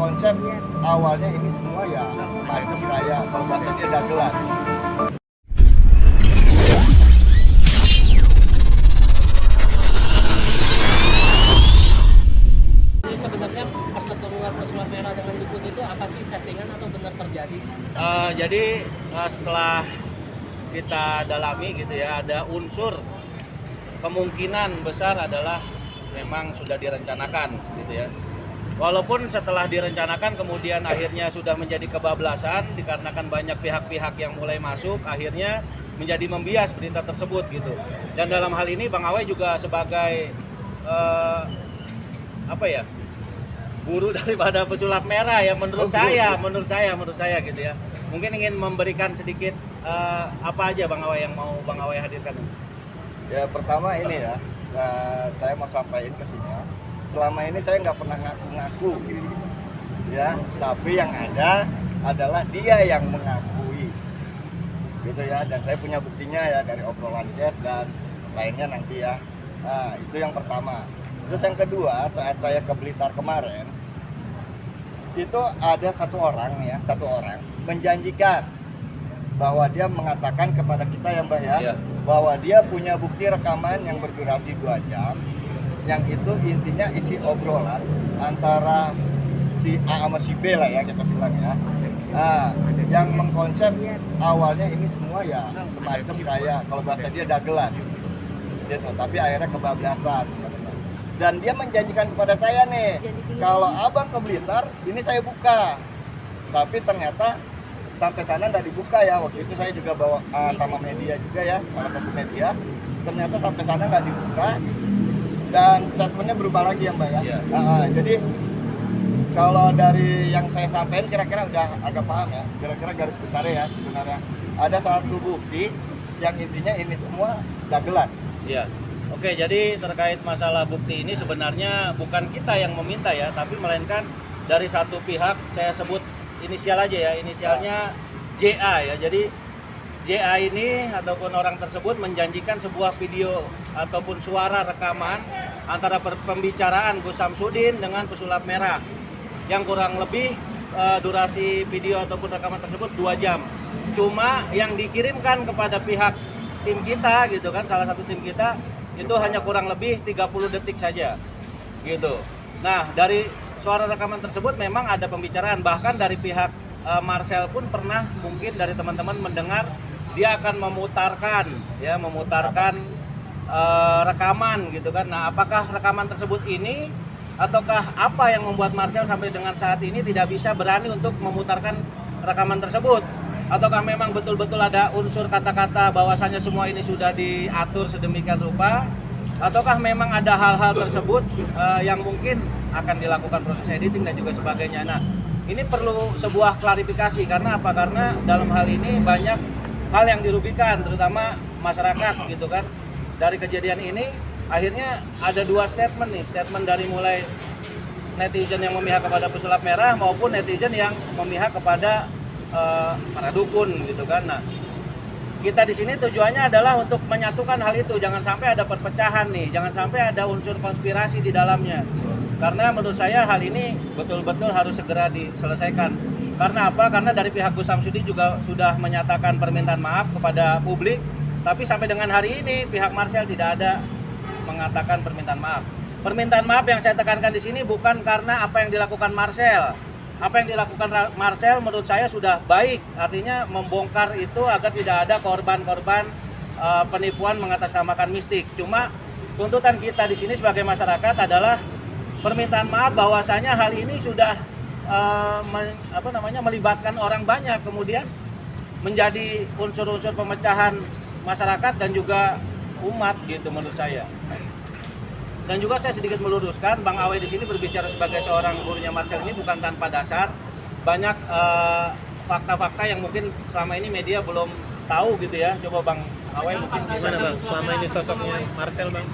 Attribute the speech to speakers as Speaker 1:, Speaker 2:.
Speaker 1: mengkonsep awalnya ini semua ya semacam kayak kalau bahasanya dagelan.
Speaker 2: Jadi sebenarnya perseteruan pesulap merah dengan Dukun itu apa sih, settingan atau benar terjadi?
Speaker 3: Jadi setelah kita dalami gitu ya, ada unsur kemungkinan besar adalah memang sudah direncanakan gitu ya. Walaupun setelah direncanakan kemudian akhirnya sudah menjadi kebablasan dikarenakan banyak pihak-pihak yang mulai masuk, akhirnya menjadi membias berita tersebut gitu. Dan dalam hal ini Bang Awe juga sebagai guru daripada pesulap merah ya menurut saya gitu ya. Mungkin ingin memberikan sedikit apa aja Bang Awe yang mau Bang Awe hadirkan.
Speaker 1: Ya pertama ini ya, saya mau sampaikan ke semua. Selama ini saya nggak pernah ngaku-ngaku, ya. Tapi yang ada adalah dia yang mengakui, gitu ya. Dan saya punya buktinya ya dari obrolan chat dan lainnya nanti ya. Nah itu yang pertama. Terus yang kedua, saat saya ke Blitar kemarin, itu ada satu orang menjanjikan bahwa dia mengatakan kepada kita ya Mbak ya, bahwa dia punya bukti rekaman yang berdurasi 2 jam, yang itu intinya isi obrolan antara si A sama si B lah ya kita bilang ya. Nah, yang mengkonsep awalnya ini semua ya semacam kayak kalau bahasa dia dagelan gitu, tapi akhirnya kebablasan. Dan dia menjanjikan kepada saya nih, kalau abang ke Blitar ini saya buka, tapi ternyata sampai sana nggak dibuka ya. Waktu itu saya juga bawa sama media juga ya, salah satu media, ternyata sampai sana nggak dibuka dan statementnya berubah lagi ya Mbak ya. Jadi kalau dari yang saya sampaikan kira-kira udah agak paham ya, kira-kira garis besarnya ya sebenarnya ada satu bukti yang intinya ini semua dagelan.
Speaker 3: Iya. Oke, jadi terkait masalah bukti ini sebenarnya bukan kita yang meminta ya, tapi melainkan dari satu pihak, saya sebut inisial aja ya, inisialnya JA ya. Jadi JA ini ataupun orang tersebut menjanjikan sebuah video ataupun suara rekaman antara pembicaraan Gus Samsudin dengan pesulap merah yang kurang lebih durasi video ataupun rekaman tersebut 2 jam. Cuma yang dikirimkan kepada pihak tim kita gitu kan, salah satu tim kita itu hanya kurang lebih 30 detik saja gitu. Nah dari suara rekaman tersebut memang ada pembicaraan, bahkan dari pihak Marcel pun pernah mungkin dari teman-teman mendengar dia akan memutarkan rekaman gitu kan. Nah apakah rekaman tersebut ini ataukah apa yang membuat Marcel sampai dengan saat ini tidak bisa berani untuk memutarkan rekaman tersebut? Ataukah memang betul-betul ada unsur kata-kata bahwasannya semua ini sudah diatur sedemikian rupa, ataukah memang ada hal-hal tersebut yang mungkin akan dilakukan proses editing dan juga sebagainya. Nah ini perlu sebuah klarifikasi, karena apa? Karena dalam hal ini banyak hal yang dirugikan, terutama masyarakat gitu kan. Dari kejadian ini akhirnya ada 2 statement nih, statement dari mulai netizen yang memihak kepada pesulap merah maupun netizen yang memihak kepada para dukun gitu kan. Nah, kita di sini tujuannya adalah untuk menyatukan hal itu, jangan sampai ada perpecahan nih, jangan sampai ada unsur konspirasi di dalamnya. Karena menurut saya hal ini betul-betul harus segera diselesaikan. Karena apa? Karena dari pihak Gus Samsudin juga sudah menyatakan permintaan maaf kepada publik, tapi sampai dengan hari ini pihak Marcel tidak ada mengatakan permintaan maaf. Permintaan maaf yang saya tekankan di sini bukan karena apa yang dilakukan Marcel. Apa yang dilakukan Marcel menurut saya sudah baik, artinya membongkar itu agar tidak ada korban-korban penipuan mengatasnamakan mistik. Cuma tuntutan kita di sini sebagai masyarakat adalah permintaan maaf bahwasanya hal ini sudah melibatkan orang banyak, kemudian menjadi unsur-unsur pemecahan masyarakat dan juga umat gitu menurut saya. Dan juga saya sedikit meluruskan, Bang Awe di sini berbicara sebagai seorang gurunya Marcel ini bukan tanpa dasar. Banyak fakta-fakta yang mungkin selama ini media belum tahu gitu ya. Coba Bang Awe mungkin gimana Bang?
Speaker 4: Selama ini sosoknya Marcel Bang.